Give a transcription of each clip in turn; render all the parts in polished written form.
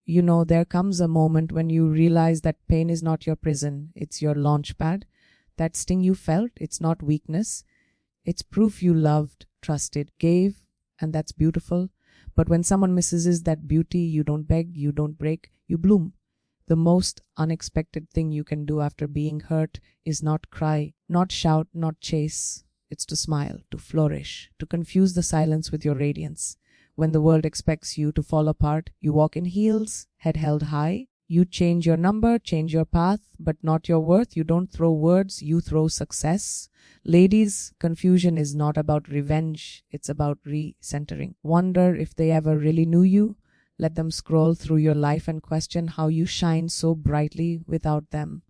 There comes a moment when you realize that pain is not your prison, it's your launch pad. That sting you felt, it's not weakness. It's proof you loved, trusted, gave, and that's beautiful. But when someone misses that beauty, you don't beg, you don't break, you bloom. The most unexpected thing you can do after being hurt is not cry, not shout, not chase. It's to smile, to flourish, to confuse the silence with your radiance. When the world expects you to fall apart, you walk in heels, head held high. You change your number, change your path, but not your worth. You don't throw words, you throw success. Ladies, confusion is not about revenge, it's about recentering. Wonder if they ever really knew you. Let them scroll through your life and question how you shine so brightly without them.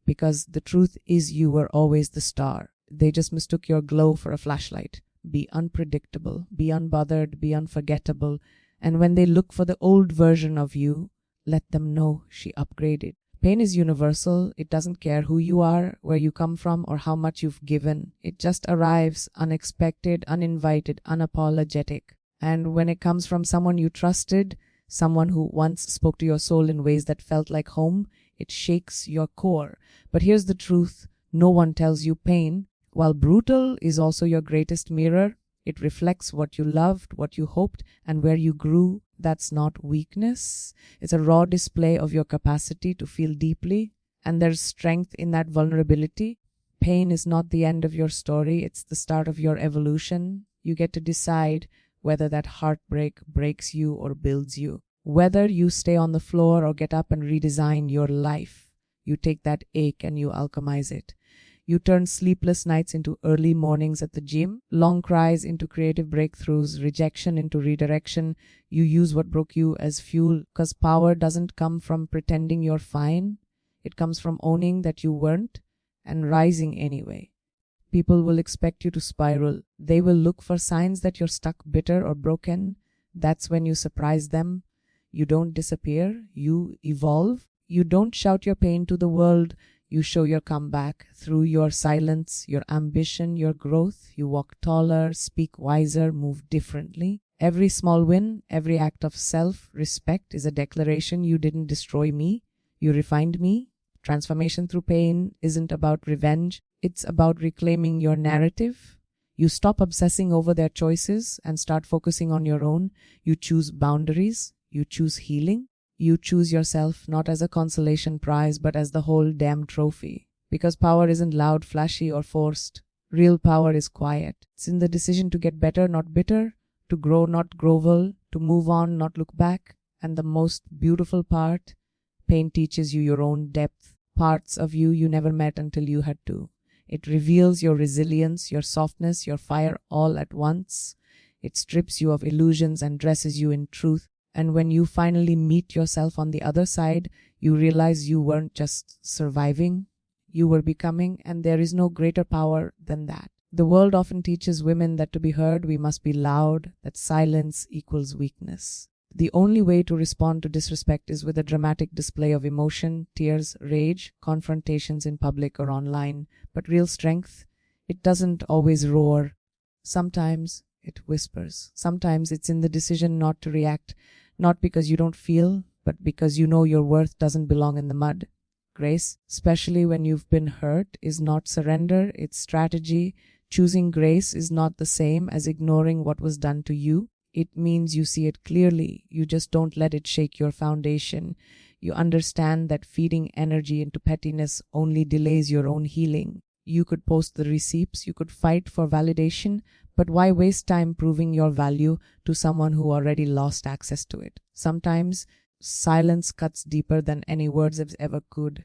Because the truth is you were always the star. They just mistook your glow for a flashlight. Be unpredictable, be unbothered, be unforgettable. And when they look for the old version of you, let them know she upgraded. Pain is universal. It doesn't care who you are, where you come from, or how much you've given. It just arrives unexpected, uninvited, unapologetic. And when it comes from someone you trusted, someone who once spoke to your soul in ways that felt like home, it shakes your core. But here's the truth. No one tells you pain, while brutal, is also your greatest mirror. It reflects what you loved, what you hoped, and where you grew. That's not weakness. It's a raw display of your capacity to feel deeply, and there's strength in that vulnerability. Pain is not the end of your story. It's the start of your evolution. You get to decide whether that heartbreak breaks you or builds you, whether you stay on the floor or get up and redesign your life. You take that ache and you alchemize it. You turn sleepless nights into early mornings at the gym, long cries into creative breakthroughs, rejection into redirection. You use what broke you as fuel, because power doesn't come from pretending you're fine. It comes from owning that you weren't and rising anyway. People will expect you to spiral. They will look for signs that you're stuck, bitter, or broken. That's when you surprise them. You don't disappear, you evolve. You don't shout your pain to the world. You show your comeback through your silence, your ambition, your growth. You walk taller, speak wiser, move differently. Every small win, every act of self-respect is a declaration: you didn't destroy me, you refined me. Transformation through pain isn't about revenge, it's about reclaiming your narrative. You stop obsessing over their choices and start focusing on your own. You choose boundaries, you choose healing. You choose yourself not as a consolation prize, but as the whole damn trophy. Because power isn't loud, flashy, or forced. Real power is quiet. It's in the decision to get better, not bitter, to grow, not grovel, to move on, not look back. And the most beautiful part, pain teaches you your own depth, parts of you you never met until you had to. It reveals your resilience, your softness, your fire all at once. It strips you of illusions and dresses you in truth. And when you finally meet yourself on the other side, you realize you weren't just surviving, you were becoming, and there is no greater power than that. The world often teaches women that to be heard, we must be loud, that silence equals weakness. The only way to respond to disrespect is with a dramatic display of emotion, tears, rage, confrontations in public or online. But real strength, it doesn't always roar. Sometimes it whispers. Sometimes it's in the decision not to react. Not because you don't feel, but because you know your worth doesn't belong in the mud. Grace, especially when you've been hurt, is not surrender, it's strategy. Choosing grace is not the same as ignoring what was done to you. It means you see it clearly. You just don't let it shake your foundation. You understand that feeding energy into pettiness only delays your own healing. You could post the receipts, you could fight for validation, but why waste time proving your value to someone who already lost access to it? Sometimes silence cuts deeper than any words ever could.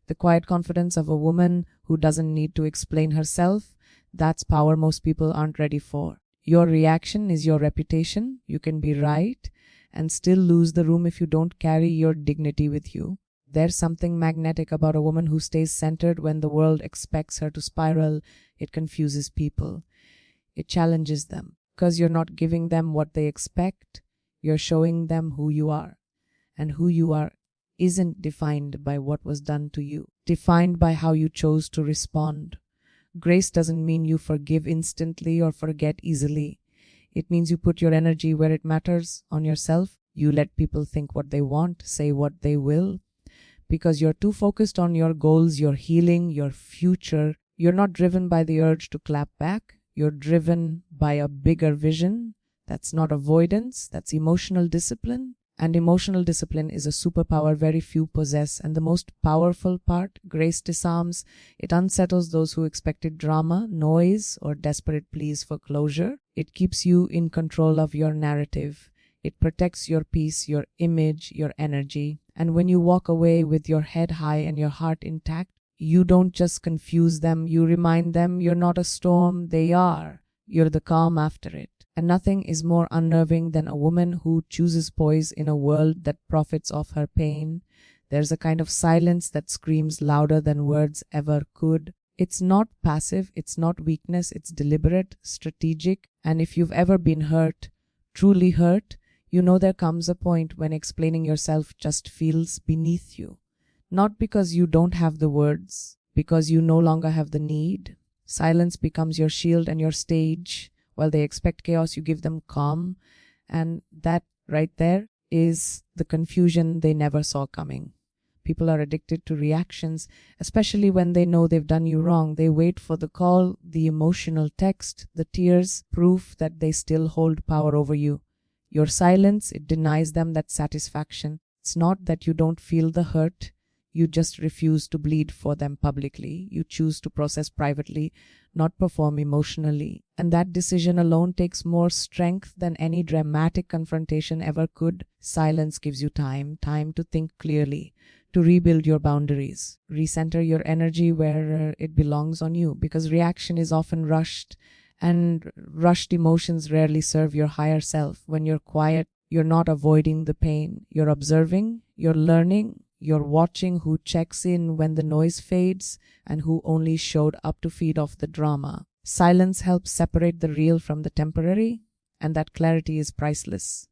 The quiet confidence of a woman who doesn't need to explain herself, that's power most people aren't ready for. Your reaction is your reputation. You can be right and still lose the room if you don't carry your dignity with you. There's something magnetic about a woman who stays centered when the world expects her to spiral. It confuses people. It challenges them. Because you're not giving them what they expect, you're showing them who you are. And who you are isn't defined by what was done to you, defined by how you chose to respond. Grace doesn't mean you forgive instantly or forget easily. It means you put your energy where it matters, on yourself. You let people think what they want, say what they will, because you're too focused on your goals, your healing, your future. You're not driven by the urge to clap back. You're driven by a bigger vision. That's not avoidance, that's emotional discipline. And emotional discipline is a superpower very few possess. And the most powerful part, grace disarms. It unsettles those who expected drama, noise, or desperate pleas for closure. It keeps you in control of your narrative. It protects your peace, your image, your energy. And when you walk away with your head high and your heart intact, you don't just confuse them, you remind them you're not a storm, they are. You're the calm after it. And nothing is more unnerving than a woman who chooses poise in a world that profits off her pain. There's a kind of silence that screams louder than words ever could. It's not passive, it's not weakness, it's deliberate, strategic. And if you've ever been hurt, truly hurt, you know there comes a point when explaining yourself just feels beneath you. Not because you don't have the words, because you no longer have the need. Silence becomes your shield and your stage. While they expect chaos, you give them calm. And that right there is the confusion they never saw coming. People are addicted to reactions, especially when they know they've done you wrong. They wait for the call, the emotional text, the tears, proof that they still hold power over you. Your silence, it denies them that satisfaction. It's not that you don't feel the hurt. You just refuse to bleed for them publicly. You choose to process privately, not perform emotionally. And that decision alone takes more strength than any dramatic confrontation ever could. Silence gives you time to think clearly, to rebuild your boundaries, recenter your energy where it belongs on you, because reaction is often rushed, and rushed emotions rarely serve your higher self. When you're quiet, you're not avoiding the pain. You're observing, you're learning, you're watching who checks in when the noise fades and who only showed up to feed off the drama. Silence helps separate the real from the temporary, and that clarity is priceless.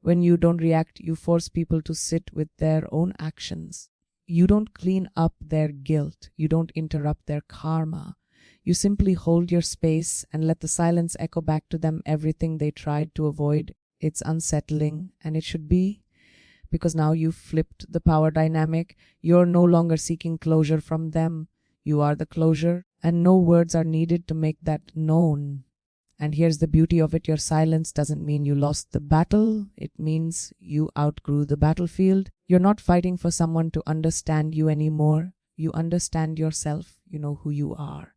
When you don't react, you force people to sit with their own actions. You don't clean up their guilt. You don't interrupt their karma. You simply hold your space and let the silence echo back to them everything they tried to avoid. It's unsettling, and it should be, because now you've flipped the power dynamic. You're no longer seeking closure from them. You are the closure, and no words are needed to make that known. And here's the beauty of it. Your silence doesn't mean you lost the battle. It means you outgrew the battlefield. You're not fighting for someone to understand you anymore. You understand yourself. You know who you are,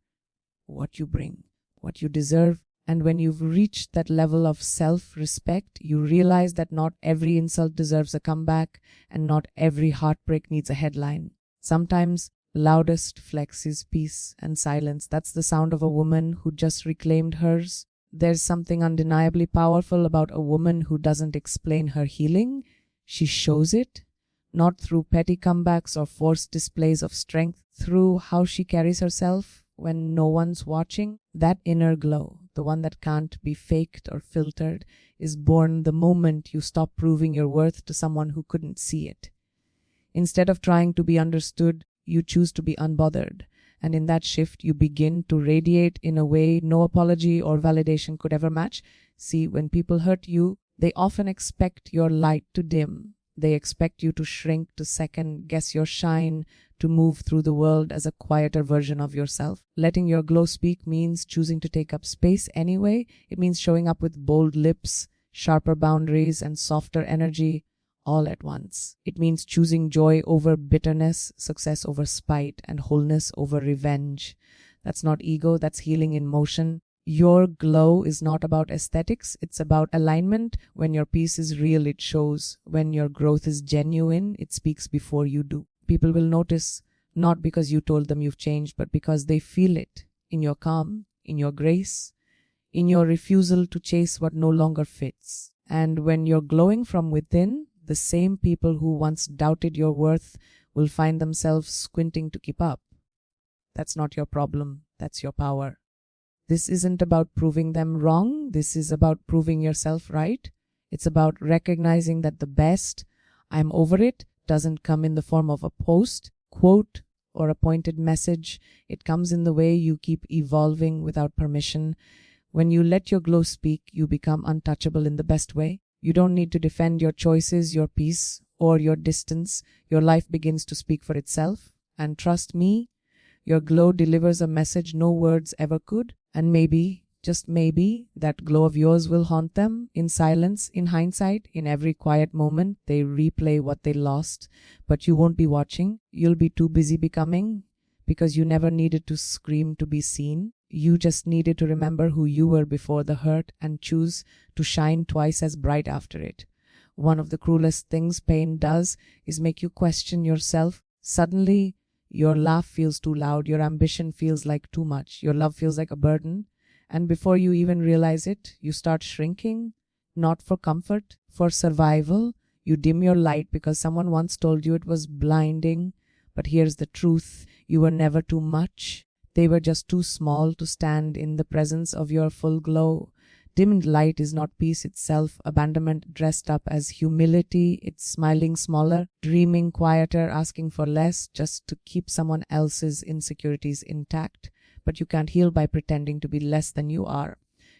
what you bring, what you deserve. And when you've reached that level of self-respect, you realize that not every insult deserves a comeback, and not every heartbreak needs a headline. Sometimes the loudest flex is peace and silence. That's the sound of a woman who just reclaimed hers. There's something undeniably powerful about a woman who doesn't explain her healing. She shows it, not through petty comebacks or forced displays of strength, through how she carries herself when no one's watching. That inner glow, the one that can't be faked or filtered, is born the moment you stop proving your worth to someone who couldn't see it. Instead of trying to be understood, you choose to be unbothered. And in that shift, you begin to radiate in a way no apology or validation could ever match. See, when people hurt you, they often expect your light to dim. They expect you to shrink, to second guess your shine, to move through the world as a quieter version of yourself. Letting your glow speak means choosing to take up space anyway. It means showing up with bold lips, sharper boundaries, and softer energy all at once. It means choosing joy over bitterness, success over spite, and wholeness over revenge. That's not ego, that's healing in motion. Your glow is not about aesthetics, it's about alignment. When your peace is real, it shows. When your growth is genuine, it speaks before you do. People will notice, not because you told them you've changed, but because they feel it in your calm, in your grace, in your refusal to chase what no longer fits. And when you're glowing from within, the same people who once doubted your worth will find themselves squinting to keep up. That's not your problem, that's your power. This isn't about proving them wrong. This is about proving yourself right. It's about recognizing that the best, I'm over it, doesn't come in the form of a post, quote, or a pointed message. It comes in the way you keep evolving without permission. When you let your glow speak, you become untouchable in the best way. You don't need to defend your choices, your peace, or your distance. Your life begins to speak for itself. And trust me, your glow delivers a message no words ever could. And maybe, just maybe, that glow of yours will haunt them in silence, in hindsight, in every quiet moment. They replay what they lost, but you won't be watching. You'll be too busy becoming, because you never needed to scream to be seen. You just needed to remember who you were before the hurt and choose to shine twice as bright after it. One of the cruelest things pain does is make you question yourself. Suddenly, your laugh feels too loud, your ambition feels like too much, your love feels like a burden, and before you even realize it, you start shrinking, not for comfort, for survival. You dim your light because someone once told you it was blinding, but here's the truth, you were never too much. They were just too small to stand in the presence of your full glow. Dimmed light is not peace itself, abandonment dressed up as humility. It's smiling smaller, dreaming quieter, asking for less just to keep someone else's insecurities intact. But you can't heal by pretending to be less than you are.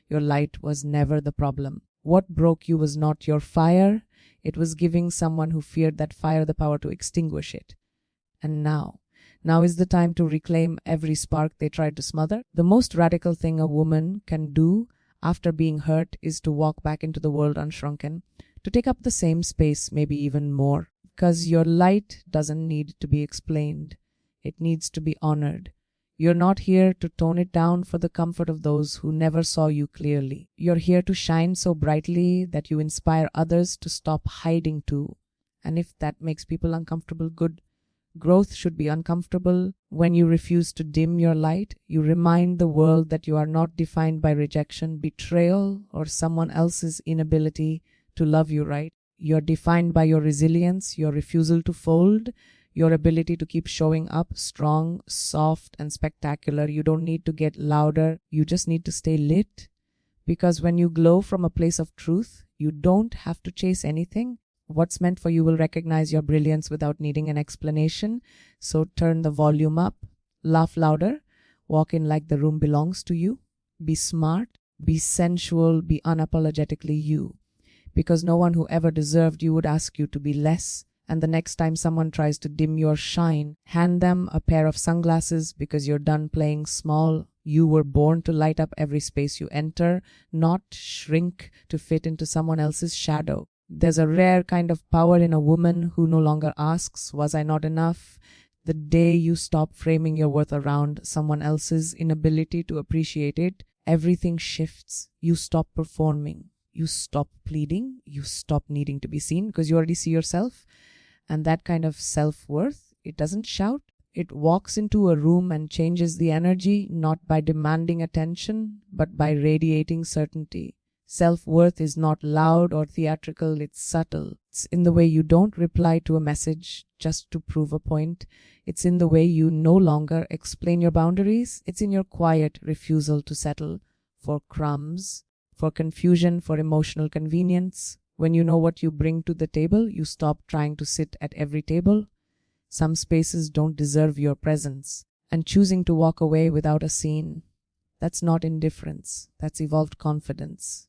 Your light was never the problem. What broke you was not your fire. It was giving someone who feared that fire the power to extinguish it. And now is the time to reclaim every spark they tried to smother. The most radical thing a woman can do after being hurt is to walk back into the world unshrunken, to take up the same space, maybe even more, because your light doesn't need to be explained. It needs to be honored. You're not here to tone it down for the comfort of those who never saw you clearly. You're here to shine so brightly that you inspire others to stop hiding too. And if that makes people uncomfortable, good. Growth should be uncomfortable. When you refuse to dim your light, you remind the world that you are not defined by rejection, betrayal, or someone else's inability to love you right. You're defined by your resilience, your refusal to fold, your ability to keep showing up strong, soft, and spectacular. You don't need to get louder. You just need to stay lit. Because when you glow from a place of truth, you don't have to chase anything. What's meant for you will recognize your brilliance without needing an explanation. So turn the volume up, laugh louder, walk in like the room belongs to you. Be smart, be sensual, be unapologetically you. Because no one who ever deserved you would ask you to be less. And the next time someone tries to dim your shine, hand them a pair of sunglasses because you're done playing small. You were born to light up every space you enter, not shrink to fit into someone else's shadow. There's a rare kind of power in a woman who no longer asks, was I not enough? The day you stop framing your worth around someone else's inability to appreciate it, everything shifts. You stop performing. You stop pleading. You stop needing to be seen because you already see yourself. And that kind of self-worth, it doesn't shout. It walks into a room and changes the energy, not by demanding attention, but by radiating certainty. Self-worth is not loud or theatrical, it's subtle. It's in the way you don't reply to a message just to prove a point. It's in the way you no longer explain your boundaries. It's in your quiet refusal to settle for crumbs, for confusion, for emotional convenience. When you know what you bring to the table, you stop trying to sit at every table. Some spaces don't deserve your presence. And choosing to walk away without a scene, that's not indifference, that's evolved confidence.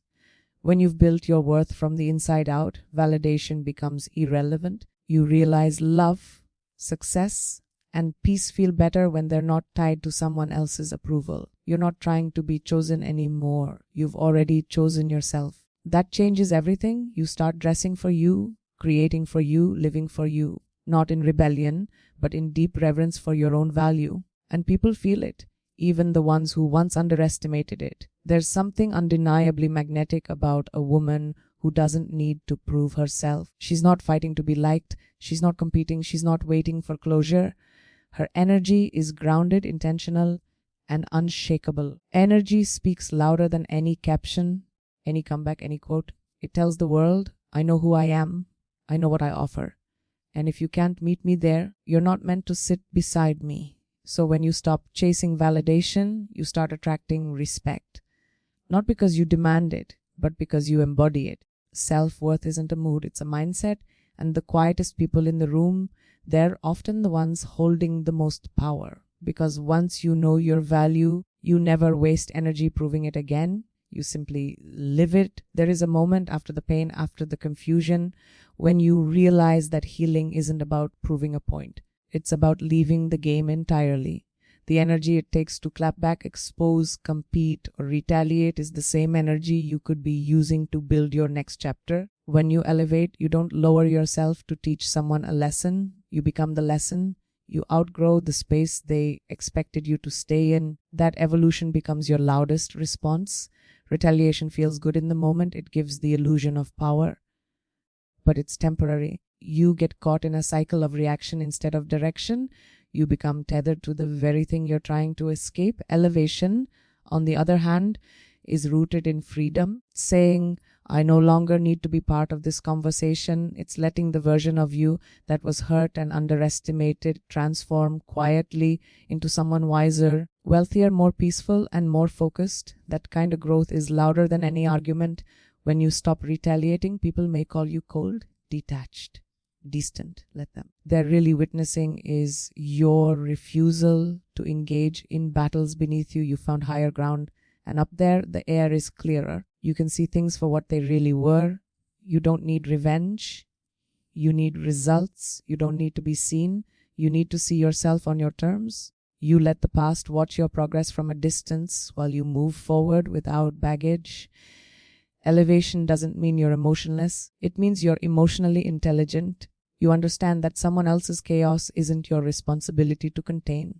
When you've built your worth from the inside out, validation becomes irrelevant. You realize love, success, and peace feel better when they're not tied to someone else's approval. You're not trying to be chosen anymore. You've already chosen yourself. That changes everything. You start dressing for you, creating for you, living for you. Not in rebellion, but in deep reverence for your own value. And people feel it, even the ones who once underestimated it. There's something undeniably magnetic about a woman who doesn't need to prove herself. She's not fighting to be liked. She's not competing. She's not waiting for closure. Her energy is grounded, intentional, and unshakable. Energy speaks louder than any caption, any comeback, any quote. It tells the world, I know who I am. I know what I offer. And if you can't meet me there, you're not meant to sit beside me. So when you stop chasing validation, you start attracting respect. Not because you demand it, but because you embody it. Self-worth isn't a mood, it's a mindset. And the quietest people in the room, they're often the ones holding the most power. Because once you know your value, you never waste energy proving it again. You simply live it. There is a moment after the pain, after the confusion, when you realize that healing isn't about proving a point. It's about leaving the game entirely. The energy it takes to clap back, expose, compete, or retaliate is the same energy you could be using to build your next chapter. When you elevate, you don't lower yourself to teach someone a lesson. You become the lesson. You outgrow the space they expected you to stay in. That evolution becomes your loudest response. Retaliation feels good in the moment. It gives the illusion of power, but it's temporary. You get caught in a cycle of reaction instead of direction. You become tethered to the very thing you're trying to escape. Elevation, on the other hand, is rooted in freedom, saying, I no longer need to be part of this conversation. It's letting the version of you that was hurt and underestimated transform quietly into someone wiser, wealthier, more peaceful, and more focused. That kind of growth is louder than any argument. When you stop retaliating, people may call you cold, detached, distant. Let them. They're really witnessing is your refusal to engage in battles beneath you. You found higher ground, and up there the air is clearer. You can see things for what they really were. You don't need revenge. You need results. You don't need to be seen. You need to see yourself on your terms. You let the past watch your progress from a distance while you move forward without baggage. Elevation doesn't mean you're emotionless. It means you're emotionally intelligent. You understand that someone else's chaos isn't your responsibility to contain.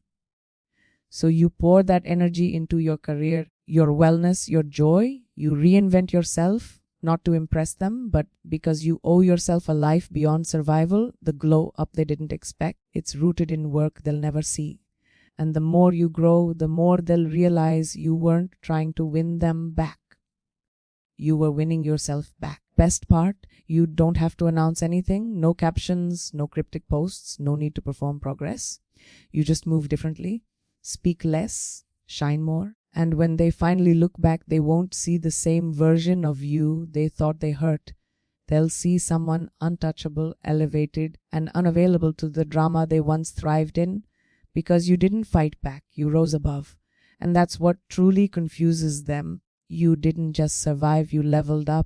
So you pour that energy into your career, your wellness, your joy. You reinvent yourself, not to impress them, but because you owe yourself a life beyond survival, the glow up they didn't expect. It's rooted in work they'll never see. And the more you grow, the more they'll realize you weren't trying to win them back. You were winning yourself back. Best part, you don't have to announce anything. No captions, no cryptic posts, no need to perform progress. You just move differently, speak less, shine more. And when they finally look back, they won't see the same version of you they thought they hurt. They'll see someone untouchable, elevated, and unavailable to the drama they once thrived in, because you didn't fight back, you rose above. And that's what truly confuses them. You didn't just survive, you leveled up.